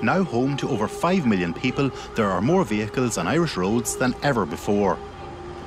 Now home to over 5 million people, there are more vehicles on Irish roads than ever before.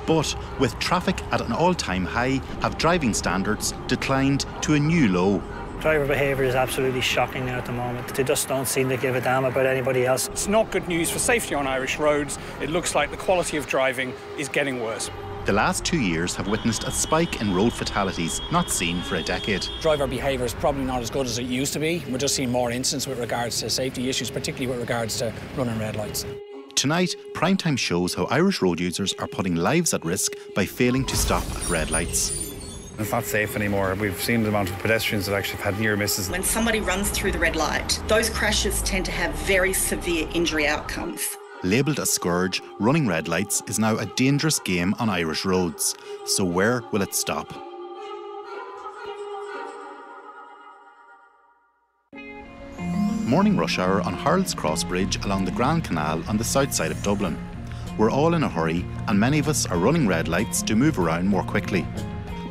But with traffic at an all-time high, have driving standards declined to a new low. Driver behaviour is absolutely shocking now at the moment. They just don't seem to give a damn about anybody else. It's not good news for safety on Irish roads. It looks like the quality of driving is getting worse. The last 2 years have witnessed a spike in road fatalities not seen for a decade. Driver behaviour is probably not as good as it used to be. We're just seeing more incidents with regards to safety issues, particularly with regards to running red lights. Tonight, Primetime shows how Irish road users are putting lives at risk by failing to stop at red lights. It's not safe anymore. We've seen the amount of pedestrians that actually have had near misses. When somebody runs through the red light, those crashes tend to have very severe injury outcomes. Labelled a scourge, running red lights is now a dangerous game on Irish roads. So where will it stop? Morning rush hour on Harold's Cross Bridge along the Grand Canal on the south side of Dublin. We're all in a hurry and many of us are running red lights to move around more quickly.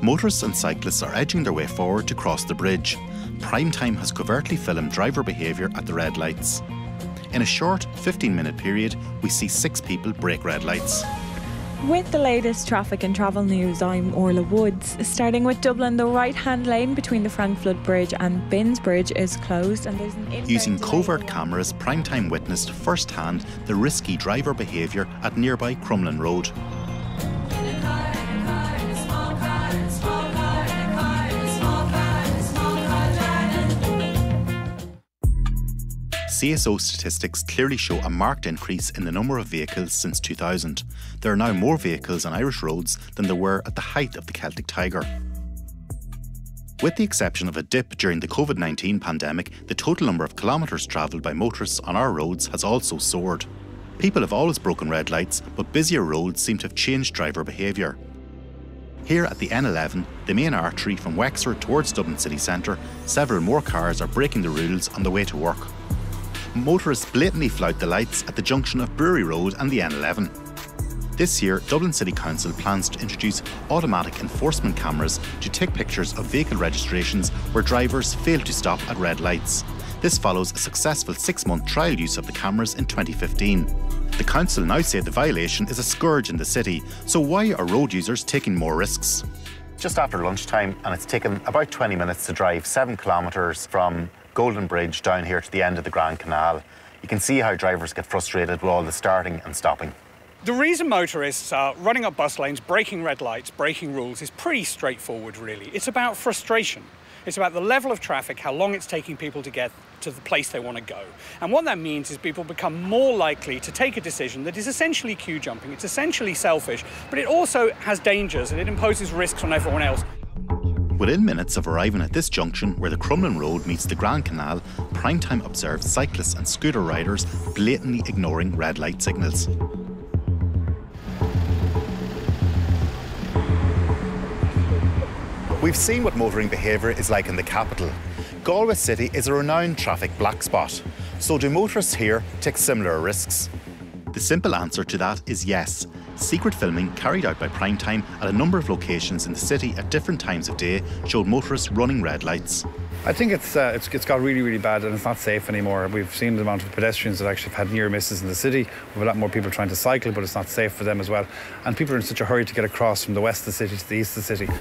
Motorists and cyclists are edging their way forward to cross the bridge. Primetime has covertly filmed driver behaviour at the red lights. In a short 15-minute period, we see 6 people break red lights. With the latest traffic and travel news, I'm Orla Woods. Starting with Dublin, the right-hand lane between the Frankfurt Bridge and Binns Bridge is closed and there's an Using covert cameras, Primetime witnessed firsthand the risky driver behaviour at nearby Crumlin Road. CSO statistics clearly show a marked increase in the number of vehicles since 2000. There are now more vehicles on Irish roads than there were at the height of the Celtic Tiger. With the exception of a dip during the COVID-19 pandemic, the total number of kilometres travelled by motorists on our roads has also soared. People have always broken red lights, but busier roads seem to have changed driver behaviour. Here at the N11, the main artery from Wexford towards Dublin city centre, several more cars are breaking the rules on the way to work. Motorists blatantly flout the lights at the junction of Brewery Road and the N11. This year, Dublin City Council plans to introduce automatic enforcement cameras to take pictures of vehicle registrations where drivers fail to stop at red lights. This follows a successful 6-month trial use of the cameras in 2015. The council now say the violation is a scourge in the city, so why are road users taking more risks? Just after lunchtime, and it's taken about 20 minutes to drive 7 kilometres from Golden Bridge down here to the end of the Grand Canal. You can see how drivers get frustrated with all the starting and stopping. The reason motorists are running up bus lanes, breaking red lights, breaking rules is pretty straightforward, really. It's about frustration. It's about the level of traffic, how long it's taking people to get to the place they want to go. And what that means is people become more likely to take a decision that is essentially queue jumping. It's essentially selfish, but it also has dangers and it imposes risks on everyone else. Within minutes of arriving at this junction where the Crumlin Road meets the Grand Canal, Primetime observed cyclists and scooter riders blatantly ignoring red light signals. We've seen what motoring behaviour is like in the capital. Galway City is a renowned traffic black spot. So do motorists here take similar risks? The simple answer to that is yes. Secret filming carried out by Primetime at a number of locations in the city at different times of day showed motorists running red lights. I think it's got really, really bad and it's not safe anymore. We've seen the amount of pedestrians that actually have had near misses in the city. We have a lot more people trying to cycle, but it's not safe for them as well. And people are in such a hurry to get across from the west of the city to the east of the city.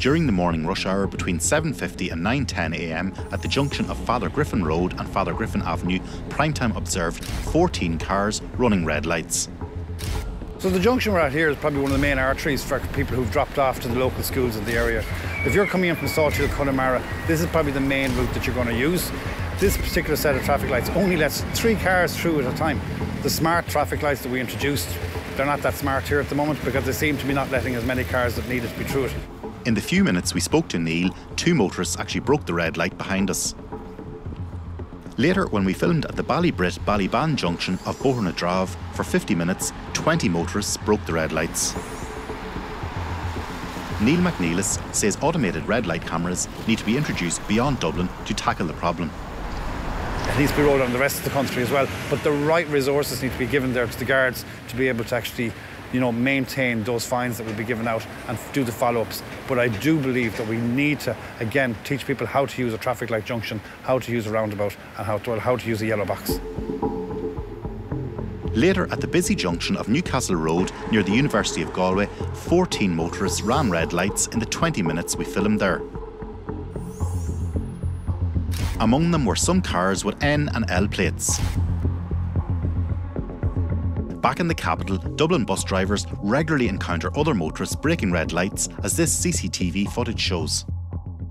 During the morning rush hour between 7:50 and 9:10 a.m. at the junction of Father Griffin Road and Father Griffin Avenue, Primetime observed 14 cars running red lights. So the junction we're at here is probably one of the main arteries for people who've dropped off to the local schools in the area. If you're coming in from Salthill, Connemara, this is probably the main route that you're going to use. This particular set of traffic lights only lets 3 cars through at a time. The smart traffic lights that we introduced, they're not that smart here at the moment because they seem to be not letting as many cars that needed to be through it. In the few minutes we spoke to Neil, 2 motorists actually broke the red light behind us. Later, when we filmed at the Ballybrit-Ballyban junction of Bohernadrav for 50 minutes, 20 motorists broke the red lights. Neil McNeilis says automated red light cameras need to be introduced beyond Dublin to tackle the problem. It needs to be rolled out in the rest of the country as well, but the right resources need to be given there to the guards to be able to actually maintain those fines that will be given out and do the follow-ups. But I do believe that we need to, again, teach people how to use a traffic light junction, how to use a roundabout, and how to use a yellow box. Later, at the busy junction of Newcastle Road near the University of Galway, 14 motorists ran red lights in the 20 minutes we filmed there. Among them were some cars with N and L plates. Back in the capital, Dublin bus drivers regularly encounter other motorists breaking red lights, as this CCTV footage shows.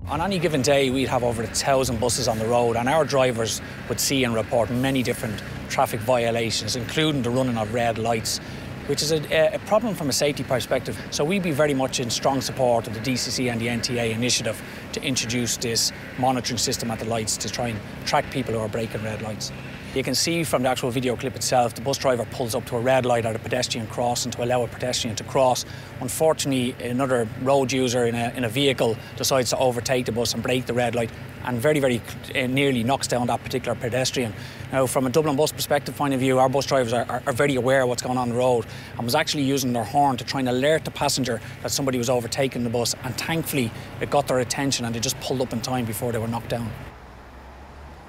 On any given day, we'd have over 1,000 buses on the road, and our drivers would see and report many different traffic violations, including the running of red lights, which is a problem from a safety perspective. So we'd be very much in strong support of the DCC and the NTA initiative to introduce this monitoring system at the lights to try and track people who are breaking red lights. You can see from the actual video clip itself, the bus driver pulls up to a red light at a pedestrian crossing to allow a pedestrian to cross. Unfortunately, another road user in a vehicle decides to overtake the bus and break the red light, and very, very nearly knocks down that particular pedestrian. Now, from a Dublin bus perspective point of view, our bus drivers are very aware of what's going on the road and was actually using their horn to try and alert the passenger that somebody was overtaking the bus, and thankfully it got their attention and they just pulled up in time before they were knocked down.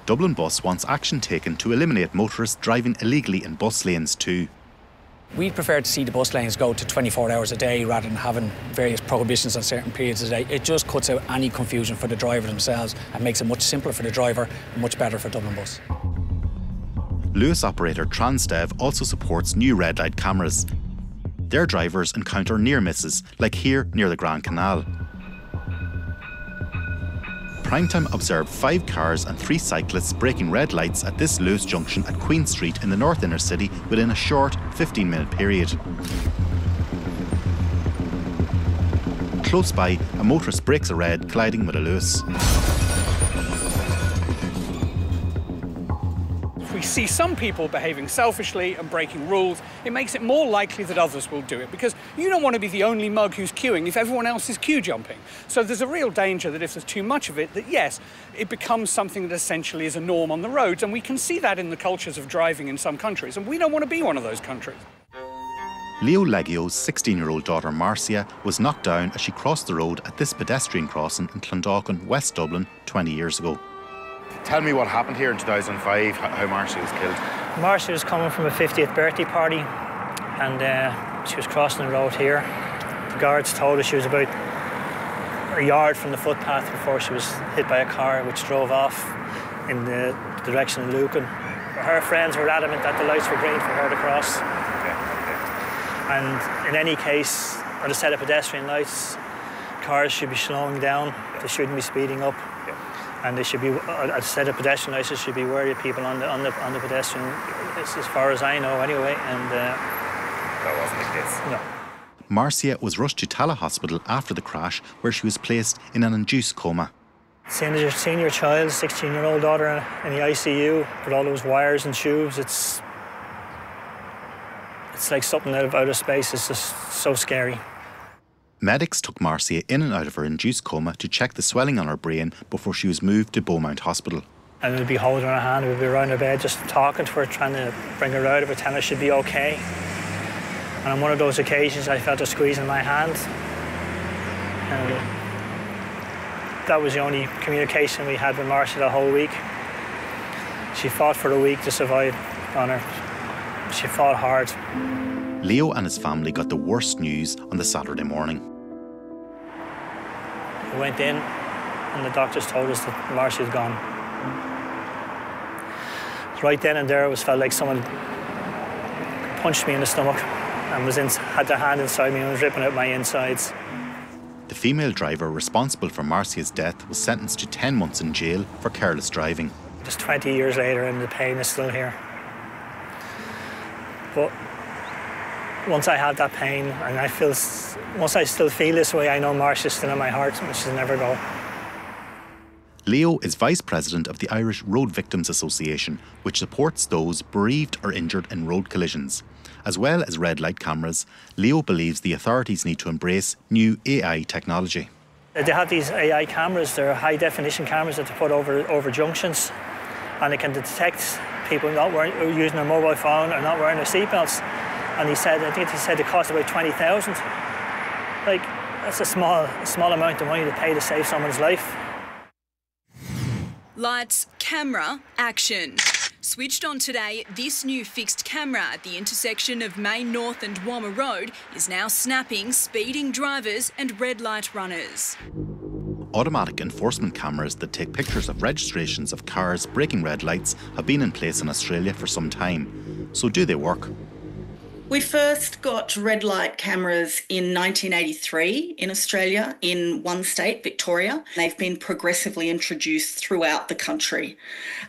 Dublin Bus wants action taken to eliminate motorists driving illegally in bus lanes too. We'd prefer to see the bus lanes go to 24 hours a day rather than having various prohibitions on certain periods of the day. It just cuts out any confusion for the driver themselves and makes it much simpler for the driver and much better for Dublin Bus. Lewis operator Transdev also supports new red light cameras. Their drivers encounter near misses, like here near the Grand Canal. Primetime observed 5 cars and 3 cyclists breaking red lights at this Lewis junction at Queen Street in the North Inner City within a short 15-minute period. Close by, a motorist breaks a red, colliding with a Lewis. If we see some people behaving selfishly and breaking rules, it makes it more likely that others will do it, because you don't want to be the only mug who's queuing if everyone else is queue jumping. So there's a real danger that if there's too much of it, that yes, it becomes something that essentially is a norm on the roads, and we can see that in the cultures of driving in some countries, and we don't want to be one of those countries. Leo Leggio's 16-year-old daughter Marcia was knocked down as she crossed the road at this pedestrian crossing in Clondalkin, West Dublin, 20 years ago. Tell me what happened here in 2005, how Marcia was killed. Marcia was coming from a 50th birthday party, and she was crossing the road here. The guards told us she was about a yard from the footpath before she was hit by a car which drove off in the direction of Lucan. Her friends were adamant that the lights were green for her to cross. And in any case, on a set of pedestrian lights, cars should be slowing down, they shouldn't be speeding up. And they should be, a set of pedestrian lights should be wary of people on the pedestrian, as far as I know anyway, and that wasn't the case. No. Marcia was rushed to Tala Hospital after the crash, where she was placed in an induced coma. Seeing your child, 16-year-old daughter in the ICU with all those wires and tubes, it's like something out of outer space. It's just so scary. Medics took Marcia in and out of her induced coma to check the swelling on her brain before she was moved to Beaumont Hospital. And we'd be holding her hand, we'd be around her bed just talking to her, trying to bring her out of it, telling her she'd be okay. And on one of those occasions I felt her squeezing my hand. And that was the only communication we had with Marcia the whole week. She fought for a week to survive on her. She fought hard. Leo and his family got the worst news on the Saturday morning. We went in and the doctors told us that Marcia had gone. Right then and there, it felt like someone punched me in the stomach and had their hand inside me and was ripping out my insides. The female driver responsible for Marcia's death was sentenced to 10 months in jail for careless driving. Just 20 years later and the pain is still here. But once I have that pain, and once I still feel this way, I know Marcia's still in my heart and she'll never go. Leo is Vice President of the Irish Road Victims Association, which supports those bereaved or injured in road collisions. As well as red light cameras, Leo believes the authorities need to embrace new AI technology. They have these AI cameras, they're high definition cameras that they put over junctions, and they can detect people not using their mobile phone or not wearing their seatbelts. And I think he said it cost about 20,000. Like, that's a small amount of money to pay to save someone's life. Lights, camera, action. Switched on today, this new fixed camera at the intersection of Main North and Wammer Road is now snapping speeding drivers and red light runners. Automatic enforcement cameras that take pictures of registrations of cars breaking red lights have been in place in Australia for some time. So do they work? We first got red light cameras in 1983 in Australia, in one state, Victoria. They've been progressively introduced throughout the country.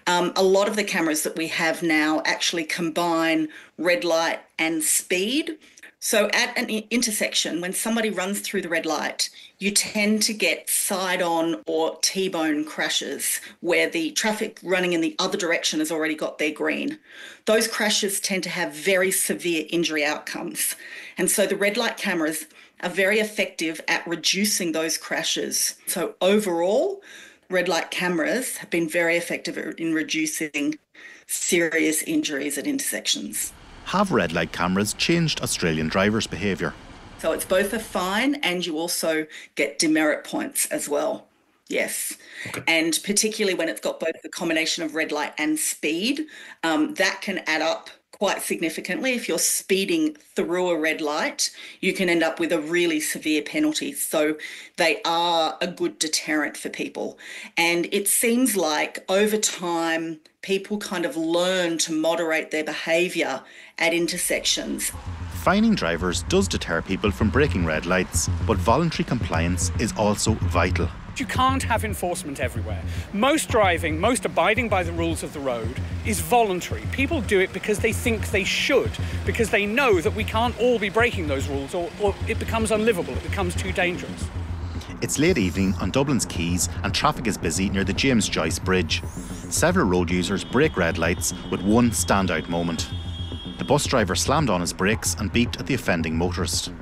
A lot of the cameras that we have now actually combine red light and speed. So at an intersection, when somebody runs through the red light, you tend to get side-on or T-bone crashes where the traffic running in the other direction has already got their green. Those crashes tend to have very severe injury outcomes. And so the red light cameras are very effective at reducing those crashes. So overall, red light cameras have been very effective in reducing serious injuries at intersections. Have red light cameras changed Australian drivers' behaviour? So it's both a fine and you also get demerit points as well. Yes. Okay. And particularly when it's got both the combination of red light and speed, that can add up quite significantly. If you're speeding through a red light, you can end up with a really severe penalty. So they are a good deterrent for people. And it seems like over time, people kind of learn to moderate their behaviour at intersections. Fining drivers does deter people from breaking red lights, but voluntary compliance is also vital. You can't have enforcement everywhere. Most driving, most abiding by the rules of the road is voluntary. People do it because they think they should, because they know that we can't all be breaking those rules or it becomes unlivable, it becomes too dangerous. It's late evening on Dublin's quays and traffic is busy near the James Joyce Bridge. Several road users break red lights with one standout moment. The bus driver slammed on his brakes and beeped at the offending motorist.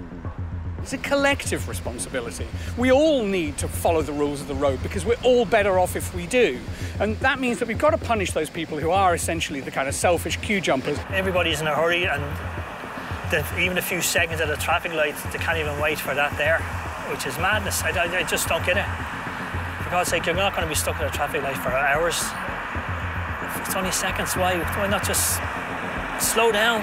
It's a collective responsibility. We all need to follow the rules of the road because we're all better off if we do. And that means that we've got to punish those people who are essentially the kind of selfish queue jumpers. Everybody's in a hurry and even a few seconds at a traffic light, they can't even wait for that there, which is madness. I just don't get it. For God's sake, you're not going to be stuck at a traffic light for hours. If it's only seconds, why not just slow down?